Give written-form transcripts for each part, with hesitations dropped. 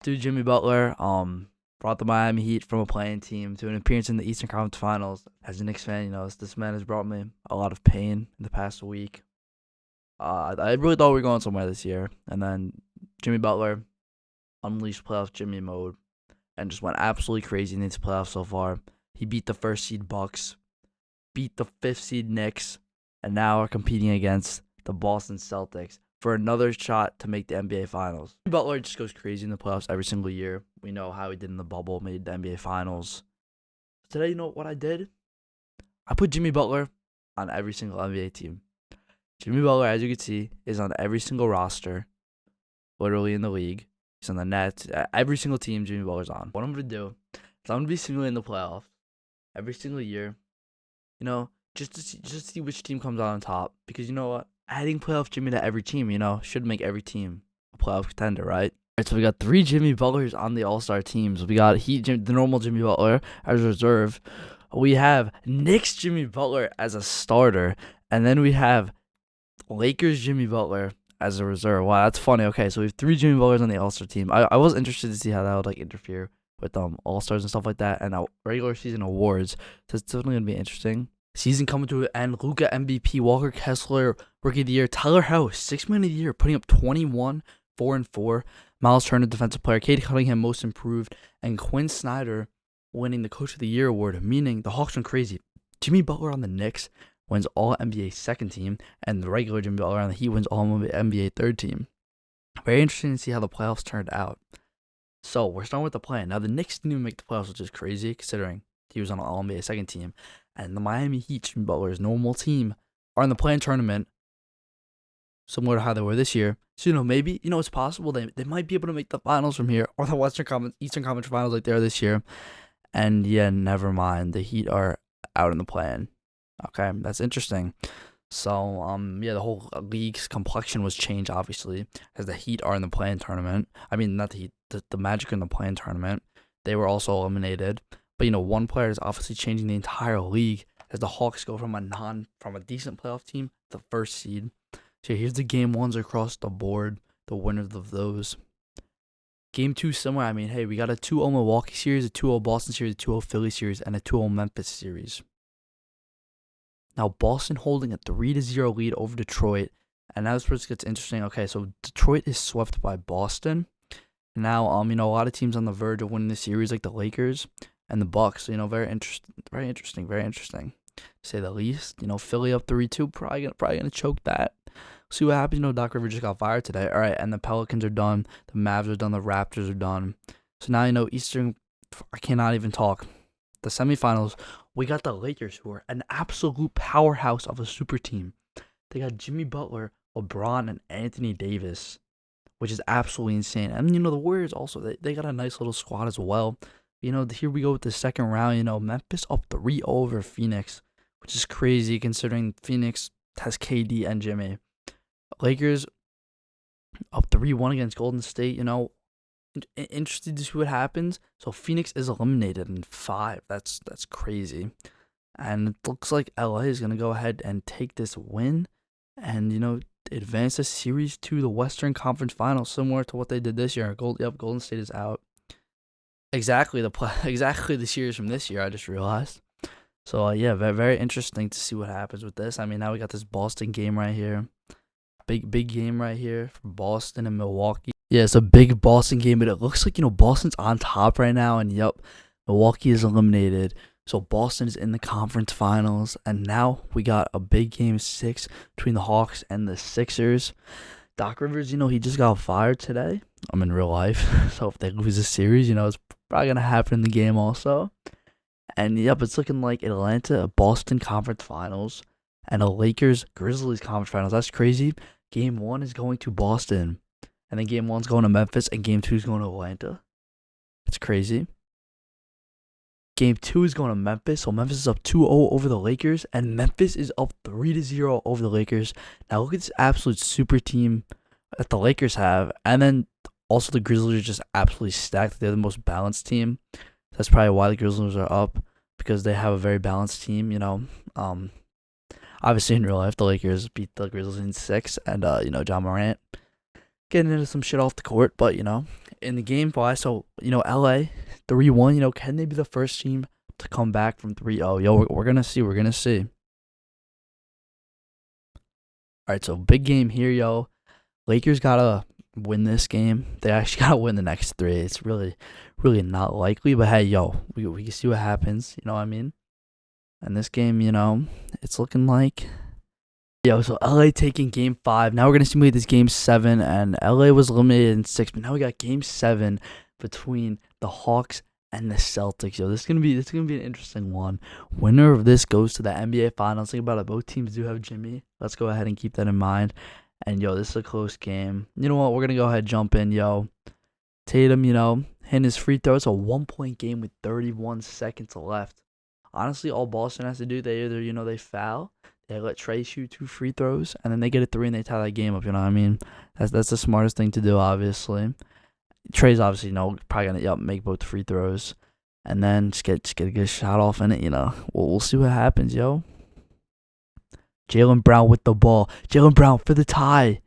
Dude, Jimmy Butler brought the Miami Heat from a playing team to an appearance in the Eastern Conference Finals. As a Knicks fan, this man has brought me a lot of pain in the past week. I really thought we were going somewhere this year, and then Jimmy Butler unleashed playoff Jimmy mode and just went absolutely crazy in these playoffs so far. He beat the first seed Bucks, beat the fifth seed Knicks, and now are competing against the Boston Celtics for another shot to make the NBA Finals. Butler just goes crazy in the playoffs every single year. We know how he did in the bubble, made the NBA Finals. Today, you know what I did? I put Jimmy Butler on every single NBA team. Jimmy Butler, as you can see, is on every single roster, literally in the league. He's on the Nets. Every single team Jimmy Butler's on. What I'm going to do is I'm going to be simulating the playoffs every single year, just to see which team comes out on top. Because you know what? Adding playoff Jimmy to every team, should make every team a playoff contender, right? All right, so we got 3 Jimmy Butlers on the All-Star teams. We got the normal Jimmy Butler as reserve. We have Knicks Jimmy Butler as a starter. And then we have Lakers Jimmy Butler as a reserve. Wow, that's funny. Okay, so we have 3 Jimmy Butlers on the All-Star team. I was interested to see how that would interfere with All-Stars and stuff like that and regular season awards. So it's definitely going to be interesting. Season coming to an end. Luka MVP, Walker Kessler Rookie of the Year, Tyler House 6th Man of the Year, putting up 21, 4-4. Miles Turner Defensive Player, Cade Cunningham Most Improved, and Quinn Snyder winning the Coach of the Year award. Meaning the Hawks went crazy. Jimmy Butler on the Knicks wins All NBA second team, and the regular Jimmy Butler on the Heat wins All NBA third team. Very interesting to see how the playoffs turned out. So we're starting with the plan. Now the Knicks didn't even make the playoffs, which is crazy considering he was on an All NBA second team. And the Miami Heat, Jimmy Butler's normal team, are in the play-in tournament, similar to how they were this year. So, maybe, it's possible they might be able to make the finals from here, or the Eastern Conference Finals like they are this year. And yeah, never mind. The Heat are out in the play-in. Okay, that's interesting. So, the whole league's complexion was changed, obviously, as the Heat are in the play-in tournament. I mean, not the Heat, the Magic are in the play-in tournament. They were also eliminated. But, one player is obviously changing the entire league as the Hawks go from a decent playoff team to the first seed. So here's the game ones across the board, the winners of those. Game 2 similar. I mean, hey, we got a 2-0 Milwaukee series, a 2-0 Boston series, a 2-0 Philly series, and a 2-0 Memphis series. Now Boston holding a 3-0 lead over Detroit. And now this gets interesting. Okay, so Detroit is swept by Boston. Now, a lot of teams on the verge of winning the series, like the Lakers and the Bucks. Very interesting, to say the least. Philly up 3-2, probably gonna choke that. See what happens. Doc Rivers just got fired today. All right, and the Pelicans are done. The Mavs are done. The Raptors are done. So now Eastern. I cannot even talk. The semifinals. We got the Lakers, who are an absolute powerhouse of a super team. They got Jimmy Butler, LeBron, and Anthony Davis, which is absolutely insane. And the Warriors also. They got a nice little squad as well. Here we go with the second round. Memphis up 3-0 over Phoenix, which is crazy considering Phoenix has KD and Jimmy. Lakers up 3-1 against Golden State. Interested to see what happens. So Phoenix is eliminated in 5. That's crazy. And it looks like LA is going to go ahead and take this win and, advance the series to the Western Conference Finals, similar to what they did this year. Golden State is out. Exactly the series from this year, I just realized. So, very, very interesting to see what happens with this. I mean, now we got this Boston game right here. Big game right here for Boston and Milwaukee. Yeah, it's a big Boston game, but it looks like, Boston's on top right now. And, Milwaukee is eliminated. So, Boston is in the conference finals. And now we got a big game 6 between the Hawks and the Sixers. Doc Rivers, he just got fired today. I'm in real life. So, if they lose the series, it's probably going to happen in the game also. And, it's looking like Atlanta, Boston conference finals, and a Lakers-Grizzlies conference finals. That's crazy. Game 1 is going to Boston. And then Game 1's going to Memphis, and Game 2 is going to Atlanta. That's crazy. Game 2 is going to Memphis, so Memphis is up 2-0 over the Lakers, and Memphis is up 3-0 over the Lakers. Now look at this absolute super team that the Lakers have, and then also the Grizzlies are just absolutely stacked. They're the most balanced team. That's probably why the Grizzlies are up, because they have a very balanced team, Obviously, in real life, the Lakers beat the Grizzlies in 6, and, John Morant getting into some shit off the court, but in the game 5, so LA 3-1. Can they be the first team to come back from 3-0? Yo, we're gonna see. We're gonna see. All right, so big game here, yo. Lakers gotta win this game. They actually gotta win the next 3. It's really, really not likely, but hey, yo, we can see what happens. You know what I mean? And this game, it's looking like. Yo, so LA taking game 5. Now we're gonna simulate this game 7, and LA was eliminated in 6, but now we got game 7 between the Hawks and the Celtics. Yo, this is gonna be an interesting one. Winner of this goes to the NBA Finals. Think about it. Both teams do have Jimmy. Let's go ahead and keep that in mind. And yo, this is a close game. You know what? We're gonna go ahead and jump in. Yo, Tatum, hitting his free throw. It's a 1-point game with 31 seconds left. Honestly, all Boston has to do, they either they foul. They let Trey shoot 2 free throws, and then they get a 3 and they tie that game up. You know what I mean? That's the smartest thing to do, obviously. Trey's obviously, probably gonna make both free throws, and then just get a good shot off in it. We'll see what happens, yo. Jaylen Brown with the ball. Jaylen Brown for the tie,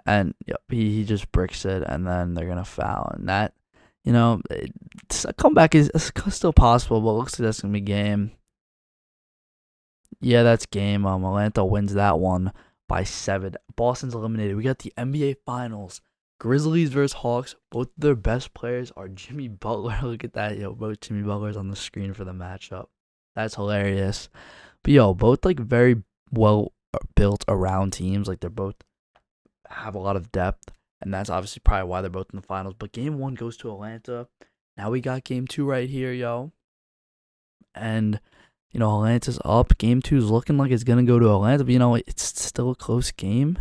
and he just bricks it, and then they're gonna foul, and that, a comeback is still possible, but it looks like that's gonna be game. Yeah, that's game. Atlanta wins that one by 7. Boston's eliminated. We got the NBA Finals. Grizzlies versus Hawks. Both their best players are Jimmy Butler. Look at that, yo. Both Jimmy Butlers on the screen for the matchup. That's hilarious. But both very well built around teams. They're both have a lot of depth, and that's obviously probably why they're both in the finals. But game 1 goes to Atlanta. Now we got game 2 right here, yo. And Atlanta's up. Game 2 is looking like it's going to go to Atlanta, but it's still a close game.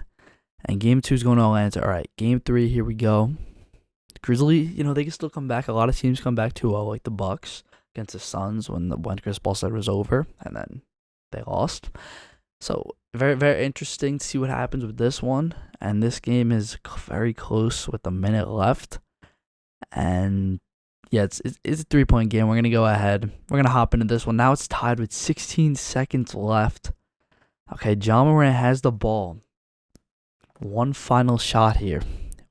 And game 2 is going to Atlanta. All right, game 3, here we go. Grizzlies, they can still come back. A lot of teams come back 2-0, like the Bucks against the Suns when Chris Paul said it was over, and then they lost. So very, very interesting to see what happens with this one. And this game is very close with a minute left. And yeah, it's a 3-point game. We're going to go ahead. We're going to hop into this one. Now it's tied with 16 seconds left. Okay, Ja Morant has the ball. One final shot here.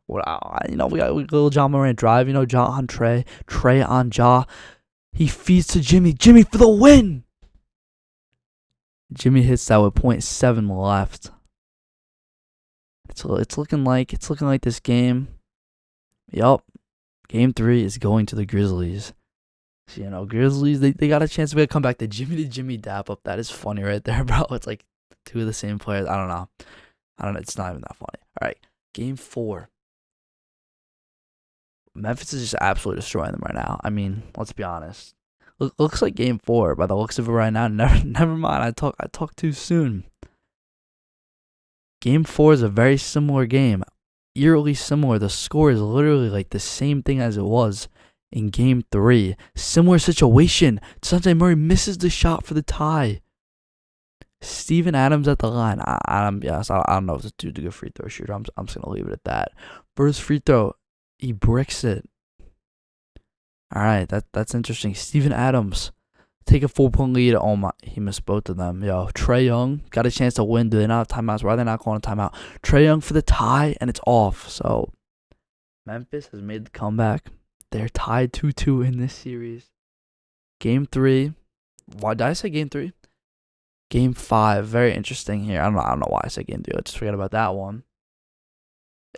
Wow, we got a little Ja Morant drive. Ja on Trey. Trey on Ja. He feeds to Jimmy. Jimmy for the win. Jimmy hits that with 0.7 left. It's looking like this game. Yup. Game 3 is going to the Grizzlies. So, Grizzlies, they got a chance to come back. The Jimmy dap up. That is funny right there, bro. It's like 2 of the same players. I don't know. It's not even that funny. All right. Game 4. Memphis is just absolutely destroying them right now. I mean, let's be honest. Looks like game 4 by the looks of it right now. Never mind. I talk too soon. Game 4 is a very similar game. Eerily similar. The score is literally the same thing as it was in game 3. Similar situation. Dejounte Murray misses the shot for the tie. Steven Adams at the line. I don't know if it's a good free throw shooter. I'm just gonna leave it at that. First free throw, he bricks it. All right, that's interesting. Steven Adams take a 4-point lead. Oh my, he missed both of them. Yo, Trae Young got a chance to win. Do they not have timeouts? Why are they not calling a timeout? Trae Young for the tie, and it's off. So Memphis has made the comeback. They're tied 2-2 in this series. Game 3. Why did I say game 3? Game 5. Very interesting here. I don't know why I said game 3. Let's just forget about that one.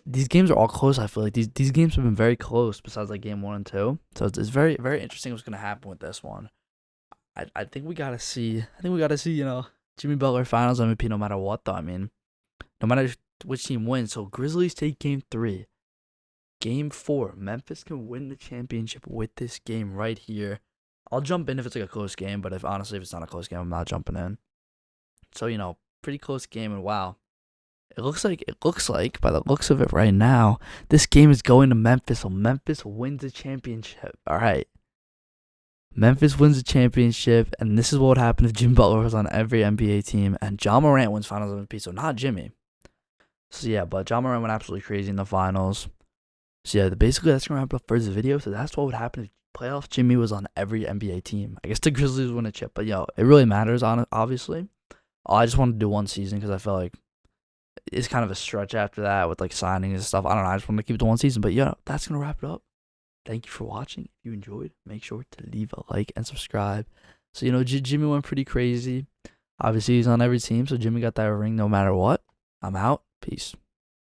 These games are all close. I feel like these games have been very close. Besides game 1 and 2, so it's very, very interesting what's gonna happen with this one. I think we gotta see. Jimmy Butler Finals MVP no matter what. Though no matter which team wins. So Grizzlies take game 3. Game 4. Memphis can win the championship with this game right here. I'll jump in if it's a close game, but if it's not a close game, I'm not jumping in. So pretty close game, and wow. It looks like, by the looks of it right now, this game is going to Memphis. So Memphis wins the championship. All right. Memphis wins the championship, and this is what would happen if Jimmy Butler was on every NBA team, and Ja Morant wins Finals MVP, so not Jimmy. So yeah, but Ja Morant went absolutely crazy in the finals. So yeah, basically that's going to wrap up for this video. So that's what would happen if playoff Jimmy was on every NBA team. I guess the Grizzlies win a chip, but it really matters, obviously. I just wanted to do one season because I felt like it's kind of a stretch after that with like signings and stuff. I don't know. I just want to keep it to one season. But yeah, that's gonna wrap it up. Thank you for watching. If you enjoyed, make sure to leave a like and subscribe. So Jimmy went pretty crazy. Obviously, he's on every team, so Jimmy got that ring no matter what. I'm out. Peace.